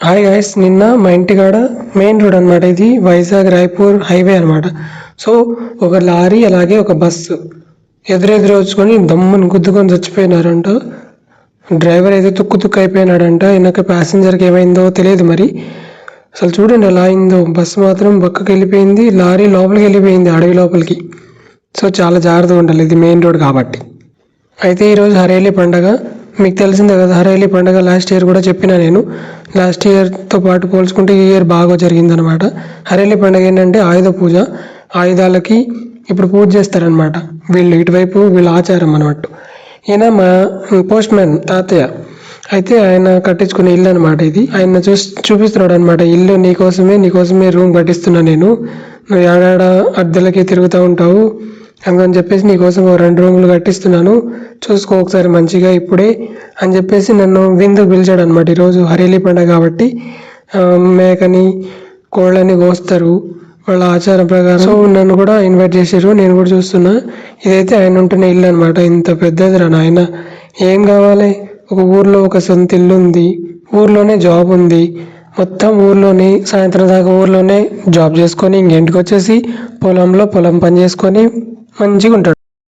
Hi guys, నిన్న మా ఇంటికాడ మెయిన్ రోడ్ అనమాట. ఇది వైజాగ్ రాయ్పూర్ హైవే అనమాట. సో ఒక లారీ అలాగే ఒక బస్సు ఎదురెదురు వచ్చుకొని దమ్ముని గుద్దుకొని చచ్చిపోయినారంట. డ్రైవర్ అయితే తుక్కు అయిపోయినాడంట. వెనక ప్యాసింజర్కి ఏమైందో తెలియదు మరి. అసలు చూడండి ఎలా అయిందో. బస్సు మాత్రం పక్కకి వెళ్ళిపోయింది, లారీ లోపలికి వెళ్ళిపోయింది, అడవి లోపలికి. సో చాలా జాగ్రత్తగా ఉండాలి, ఇది మెయిన్ రోడ్ కాబట్టి. అయితే ఈరోజు హరేలీ పండగ మీకు తెలిసిందే కదా. హరేలీ పండగ లాస్ట్ ఇయర్ కూడా చెప్పిన నేను. లాస్ట్ ఇయర్తో పాటు పోల్చుకుంటే ఈ ఇయర్ బాగా జరిగిందనమాట. హరేలీ పండగ ఏంటంటే ఆయుధ పూజ. ఆయుధాలకి ఇప్పుడు పూజ చేస్తారనమాట వీళ్ళు. ఇటువైపు వీళ్ళ ఆచారం అన్నట్టు. ఈయన మా పోస్ట్ మ్యాన్ తాతయ్య. అయితే ఆయన కట్టించుకునే ఇల్లు అనమాట ఇది. ఆయన చూపిస్తున్నాడు అనమాట. ఇల్లు నీకోసమే రూమ్ కట్టిస్తున్నా నేను. నువ్వు ఏడాడ అద్దెలకి తిరుగుతూ ఉంటావు అందుకని చెప్పేసి నీకోసం 2 రూములు కట్టిస్తున్నాను, చూసుకో ఒకసారి మంచిగా ఇప్పుడే అని చెప్పేసి నన్ను విందుకు పిలిచాడు అనమాట. ఈరోజు హరేలీ పండుగ కాబట్టి మేకని కోళ్ళని కోస్తారు వాళ్ళ ఆచారం ప్రకారం. సో నన్ను కూడా ఇన్వైట్ చేశారు, నేను కూడా చూస్తున్నా. ఇదైతే ఆయన ఉంటున్న ఇల్లు అనమాట. ఇంత పెద్దది రా నాయన. ఏం కావాలి? ఒక ఊర్లో ఒక సొంత ఇల్లు ఉంది, ఊర్లోనే జాబ్ ఉంది, మొత్తం ఊర్లోనే సాయంత్రం దాకా ఊర్లోనే జాబ్ చేసుకొని ఇంటికి వచ్చేసి పొలం పని చేసుకొని మంచిగా ఉంటాడు.